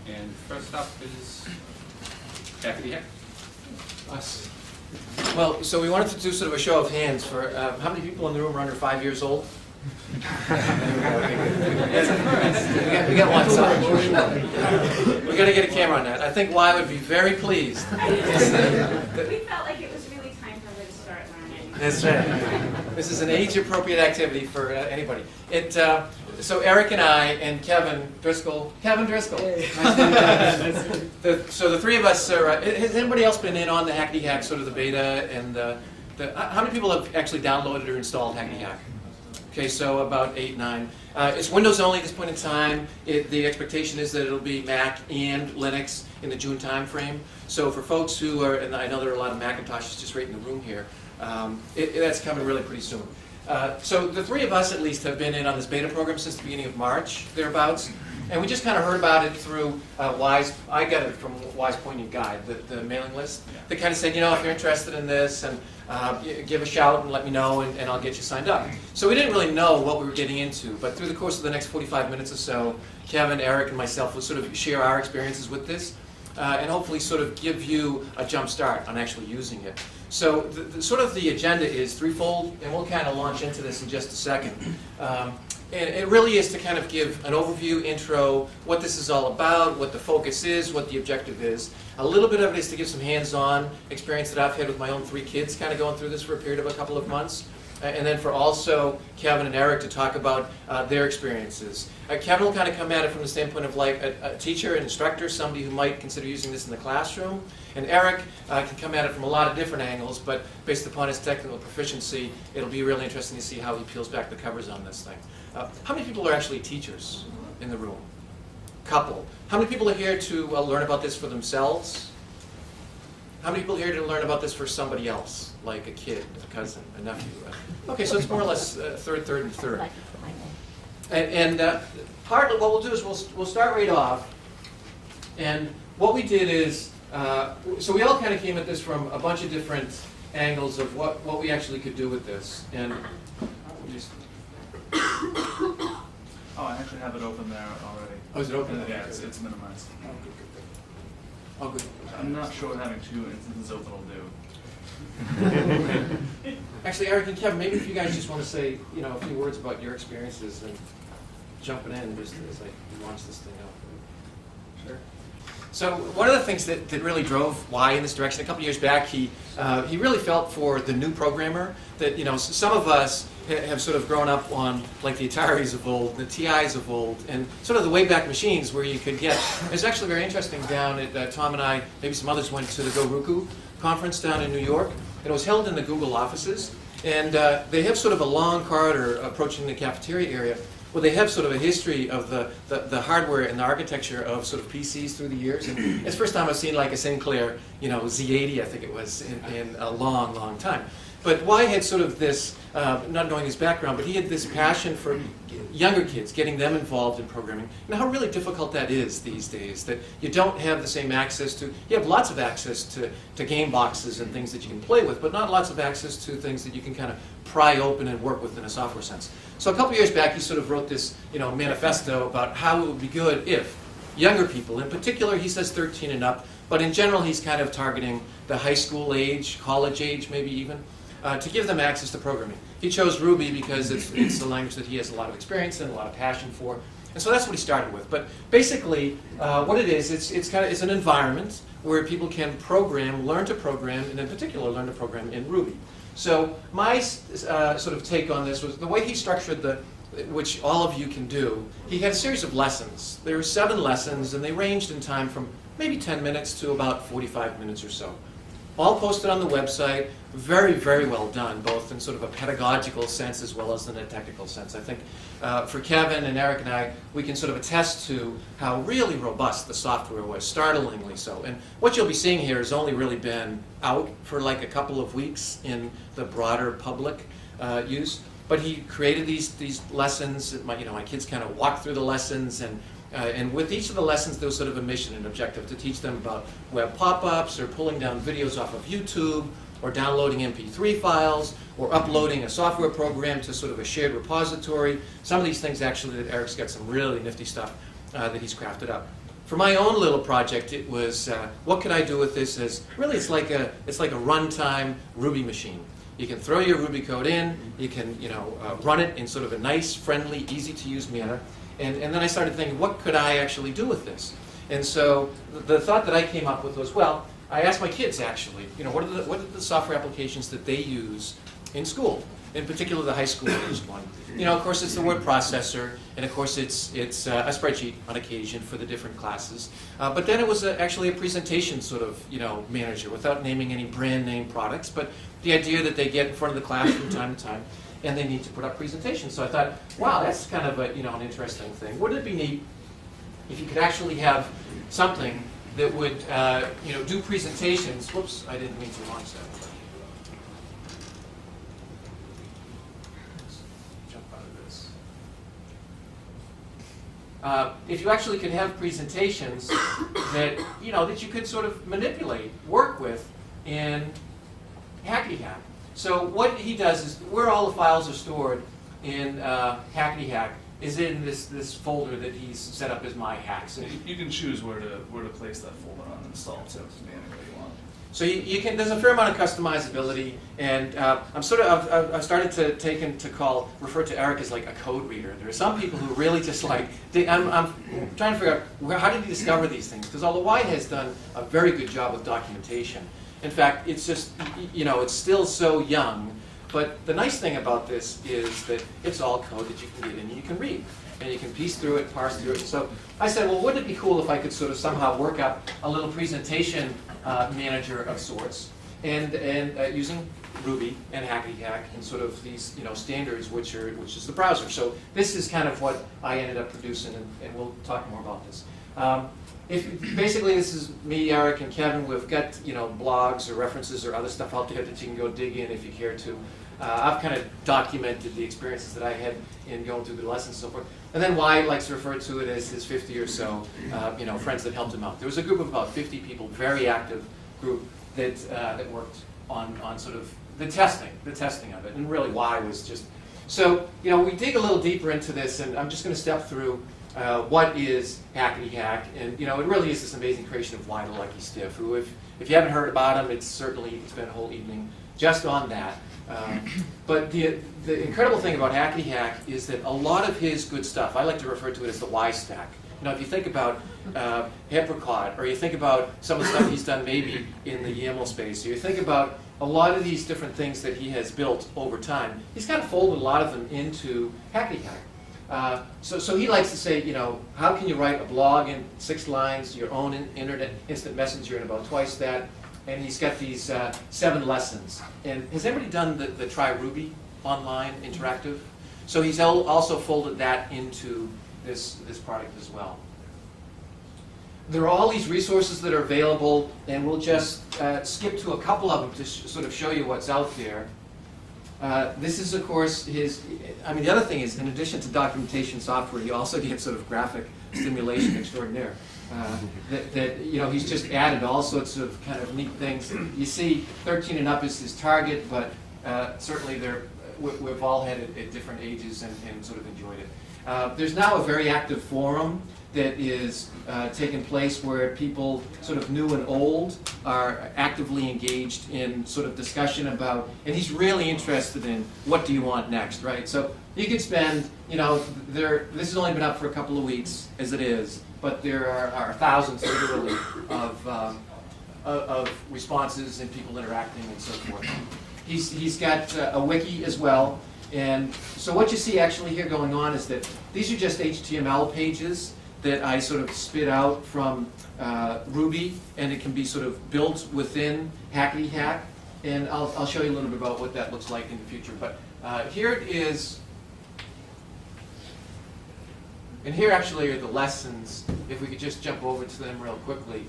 And first up is Hackety Hack. Us. Well, so we wanted to do sort of a show of hands for how many people in the room are under 5 years old? We got one side. We got to get a camera on that. I think Y would be very pleased. We felt like it was really time for her to start learning. That's right. This is an age-appropriate activity for anybody. So Eric and I and Kevin Driscoll. So the three of us are. Has anybody else been in on the Hackety Hack, sort of the beta? And how many people have actually downloaded or installed Hackety Hack? Okay, so about 8, 9. It's Windows only at this point in time. The expectation is that it'll be Mac and Linux in the June time frame. So for folks who are, and I know there are a lot of Macintoshes just right in the room here, that's coming really pretty soon. So the three of us at least have been in on this beta program since the beginning of March, thereabouts. And we just kind of heard about it through Y's. I got it from Y's Poignant Guide, the mailing list. They kind of said, you know, if you're interested in this, and give a shout and let me know, and I'll get you signed up. So we didn't really know what we were getting into, but through the course of the next 45 minutes or so, Kevin, Eric, and myself will sort of share our experiences with this, and hopefully sort of give you a jump start on actually using it. So sort of the agenda is threefold, and we'll kind of launch into this in just a second. And it really is to kind of give an overview, intro, what this is all about, what the focus is, what the objective is. A little bit of it is to give some hands-on experience that I've had with my own 3 kids, kind of going through this for a period of a couple of months. And then for also Kevin and Eric to talk about their experiences. Kevin will kind of come at it from the standpoint of like a teacher, an instructor, somebody who might consider using this in the classroom. And Eric can come at it from a lot of different angles, but based upon his technical proficiency, it'll be really interesting to see how he peels back the covers on this thing. How many people are actually teachers in the room? Couple. How many people are here to learn about this for themselves? How many people are here to learn about this for somebody else, like a kid, a cousin, a nephew? Okay, so it's more or less third, and third. And part of what we'll do is we'll start right off. And what we did is, so we all kind of came at this from a bunch of different angles of what we actually could do with this. And we just... Oh, I actually have it open there already. Oh, is it open? Yeah, it's minimized. Oh, good. Oh, good. I'm not sure what having 2 instances open will do. Actually, Eric and Kevin, maybe if you guys just want to say, you know, a few words about your experiences and jumping in just as like you launch this thing out. Sure. So one of the things that really drove Y in this direction, a couple of years back, he really felt for the new programmer that, you know, some of us have sort of grown up on like the Ataris of old, the TIs of old, and sort of the Wayback Machines where you could get, it's actually very interesting down at, Tom and I, maybe some others went to the Go Roku conference down in New York. It was held in the Google offices, and they have sort of a long corridor approaching the cafeteria area where they have sort of a history of the hardware and the architecture of sort of PCs through the years. And it's the first time I've seen like a Sinclair, you know, Z80, I think it was, in a long, long time. But Y had sort of this, not knowing his background, but he had this passion for younger kids, getting them involved in programming, and how really difficult that is these days, that you don't have the same access to, you have lots of access to game boxes and things that you can play with, but not lots of access to things that you can kind of pry open and work with in a software sense. So a couple years back, he sort of wrote this, you know, manifesto about how it would be good if younger people, in particular, he says 13 and up, but in general, he's kind of targeting the high school age, college age maybe even, to give them access to programming. He chose Ruby because it's the language that he has a lot of experience in, a lot of passion for, and so that's what he started with. But basically, what it is, it's an environment where people can program, learn to program, and in particular, learn to program in Ruby. So my sort of take on this was the way he structured which all of you can do. He had a series of lessons. There were 7 lessons, and they ranged in time from maybe 10 minutes to about 45 minutes or so. All posted on the website, very, very well done, both in sort of a pedagogical sense as well as in a technical sense. I think for Kevin and Eric and I, we can sort of attest to how really robust the software was, startlingly so. And what you'll be seeing here has only really been out for like a couple of weeks in the broader public use. But he created these lessons. My kids kind of walked through the lessons, and with each of the lessons, there was sort of a mission and objective to teach them about web pop-ups, or pulling down videos off of YouTube, or downloading MP3 files, or uploading a software program to sort of a shared repository. Some of these things actually that Eric's got some really nifty stuff that he's crafted up. for my own little project, it was what could I do with this? As really, it's like a runtime Ruby machine. You can throw your Ruby code in. You can run it in sort of a nice, friendly, easy-to-use manner. And then I started thinking, what could I actually do with this? And so the thought that I came up with was, well, I asked my kids actually, what are the software applications that they use in school? In particular, the high school used one. Of course, it's the word processor, and of course, it's a spreadsheet on occasion for the different classes. But then it was actually a presentation sort of manager, without naming any brand name products, but the idea that they get in front of the class from time to time, and they need to put up presentations. So I thought, wow, that's kind of an interesting thing. Wouldn't it be neat if you could actually have something that would do presentations? Whoops, I didn't mean to launch that. If you actually could have presentations that that you could sort of manipulate, work with in Hackety Hack. So what he does is, where all the files are stored in Hackety Hack is in this folder that he's set up as my hacks. So you can choose where to place that folder on install too, manually you want. So you can. There's a fair amount of customizability, and I've started to refer to Eric as like a code reader. There are some people who really just like. I'm trying to figure out how did he discover these things? Because although Wyatt has done a very good job with documentation, in fact, it's just it's still so young. But the nice thing about this is that it's all code that you can get in and you can read. And you can piece through it, parse through it. So I said, well, wouldn't it be cool if I could sort of somehow work up a little presentation manager of sorts, and using Ruby and Hackety Hack and sort of these standards, which is the browser. So this is kind of what I ended up producing, and we'll talk more about this. Basically, this is me, Eric, and Kevin. We've got blogs or references or other stuff out there that you can go dig in if you care to. I've kind of documented the experiences that I had in going through the lessons and so forth. And then Wyatt likes to refer to it as his 50 or so friends that helped him out. There was a group of about 50 people, very active group, that worked on sort of the testing of it. And really Wyatt was just... So, we dig a little deeper into this, and I'm just going to step through what is Hackety Hack. And, it really is this amazing creation of Wyatt DeLacey Stiff, who, if you haven't heard about him, it's been a whole evening just on that. But the incredible thing about Hackety Hack is that a lot of his good stuff, I like to refer to it as the Y stack. If you think about Apricot, or you think about some of the stuff he's done maybe in the YAML space, or you think about a lot of these different things that he has built over time, he's kind of folded a lot of them into Hackety Hack. So he likes to say, how can you write a blog in 6 lines, your own internet instant messenger in about twice that? And he's got these 7 lessons. And has anybody done the Try Ruby online interactive? So he's also folded that into this product as well. There are all these resources that are available, and we'll just skip to a couple of them to sort of show you what's out there. This is, of course, the other thing is, in addition to documentation software, you also get sort of graphic stimulation extraordinaire. He's just added all sorts of kind of neat things. You see 13 and up is his target, but certainly we've all had it at different ages and sort of enjoyed it. There's now a very active forum that is taking place where people sort of new and old are actively engaged in sort of discussion about, and he's really interested in what do you want next, right? So you could spend, this has only been up for a couple of weeks as it is, but there are thousands literally of responses and people interacting and so forth. He's got a wiki as well, and so what you see actually here going on is that these are just HTML pages that I sort of spit out from Ruby, and it can be sort of built within Hackety Hack, and I'll show you a little bit about what that looks like in the future. But here it is. And here actually are the lessons, if we could just jump over to them real quickly.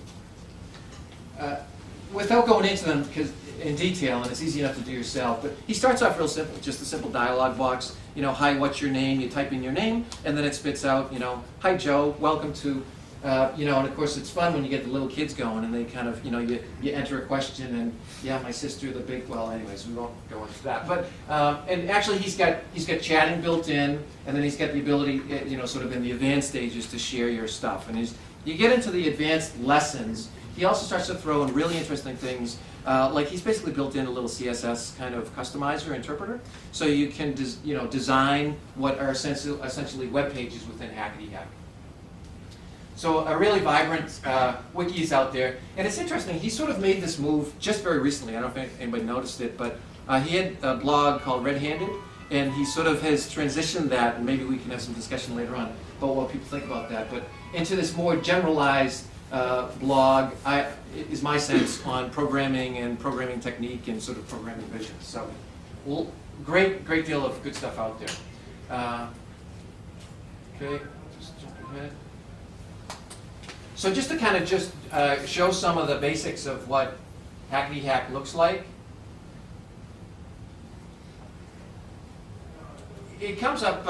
Without going into them in detail, and it's easy enough to do yourself, but he starts off real simple, just a simple dialog box. Hi, what's your name? You type in your name, and then it spits out, hi Joe, welcome to, and of course it's fun when you get the little kids going, and they kind of, you enter a question, and yeah, my sister, the big, well, anyways, we won't go into that. But, and actually he's got chatting built in, and then he's got the ability, sort of in the advanced stages to share your stuff. And you get into the advanced lessons, he also starts to throw in really interesting things. Like he's basically built in a little CSS kind of customizer, interpreter, so you can design what are essentially web pages within Hackety Hack. So a really vibrant wiki is out there, and it's interesting. He sort of made this move just very recently. I don't know if anybody noticed it, but he had a blog called Red Handed, and he sort of has transitioned that, and maybe we can have some discussion later on about what people think about that, but into this more generalized blog, is my sense, on programming and programming technique and sort of programming vision. So, great deal of good stuff out there. Okay, just jump ahead. So just to kind of show some of the basics of what Hackety Hack looks like. It comes up,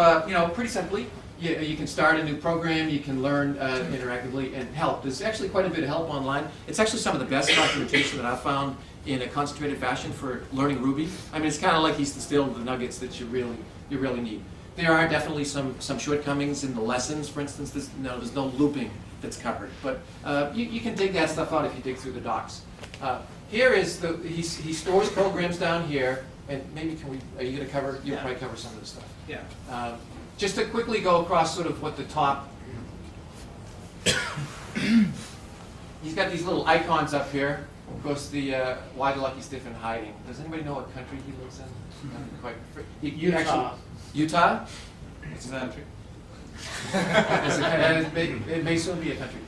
pretty simply. You can start a new program, you can learn interactively, and help. There's actually quite a bit of help online. It's actually some of the best documentation that I've found in a concentrated fashion for learning Ruby. I mean, it's kind of like he's distilled the nuggets that you really need. There are definitely some shortcomings in the lessons. For instance, there's no looping that's covered, but you can dig that stuff out if you dig through the docs. Here is he stores programs down here, and maybe are you going to cover? You'll probably cover some of this stuff. Yeah. Just to quickly go across sort of what the top, he's got these little icons up here. Of course, the why the lucky stiff in hiding. Does anybody know what country he lives in? Quite. Utah. Utah? It's a country. It may soon be a country.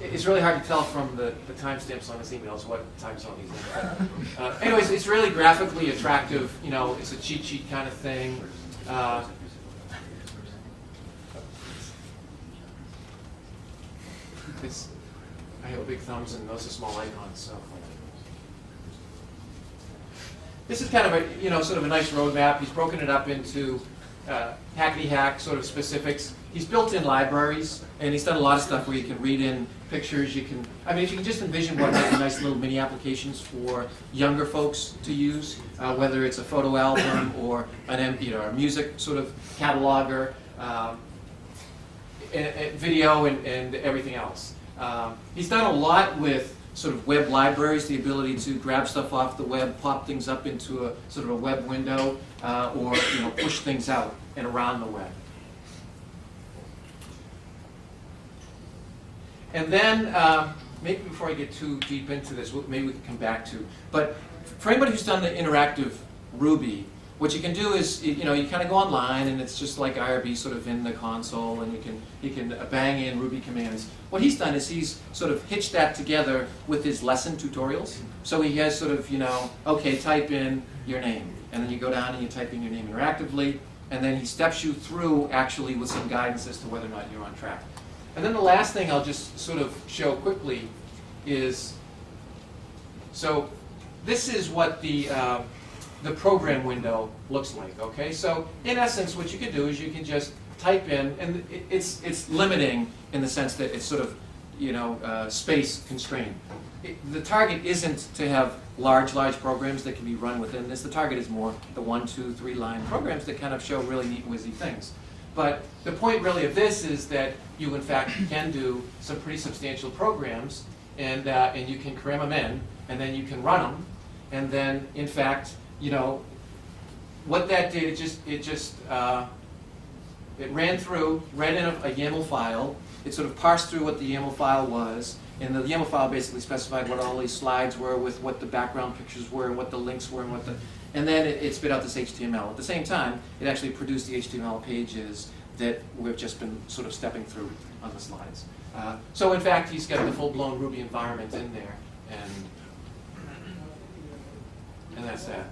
It's really hard to tell from the timestamps on his emails what time zone he's in. Anyways, it's really graphically attractive. It's a cheat sheet kind of thing. I have big thumbs and those are small icons. So this is kind of a sort of a nice roadmap. He's broken it up into Hackety Hack sort of specifics. He's built in libraries, and he's done a lot of stuff where you can read in pictures. If you can just envision what nice little mini applications for younger folks to use, whether it's a photo album or a music sort of cataloger, video, and everything else. He's done a lot with sort of web libraries, the ability to grab stuff off the web, pop things up into a sort of a web window, or push things out and around the web. And then, maybe before I get too deep into this, maybe we can come back to, but for anybody who's done the interactive Ruby, what you can do is, you kind of go online, and it's just like IRB sort of in the console, and you can bang in Ruby commands. What he's done is he's sort of hitched that together with his lesson tutorials. So he has sort of, okay, type in your name, and then you go down and you type in your name interactively, and then he steps you through actually with some guidance as to whether or not you're on track. And then the last thing I'll just sort of show quickly is, so this is what the program window looks like, okay? So in essence, what you can do is you can just type in, and it's limiting in the sense that it's sort of, space constrained. The target isn't to have large programs that can be run within this. The target is more the 1, 2, 3 line programs that kind of show really neat, whizzy things. But the point really of this is that you in fact can do some pretty substantial programs, and you can cram them in, and then you can run them, and then in fact, what that did, it ran through, read in a YAML file. It sort of parsed through what the YAML file was, and the YAML file basically specified what all these slides were, with what the background pictures were, and what the links were, and then it spit out this HTML. At the same time, it actually produced the HTML pages that we've just been sort of stepping through on the slides. So in fact, he's got the full-blown Ruby environment in there, and that's that.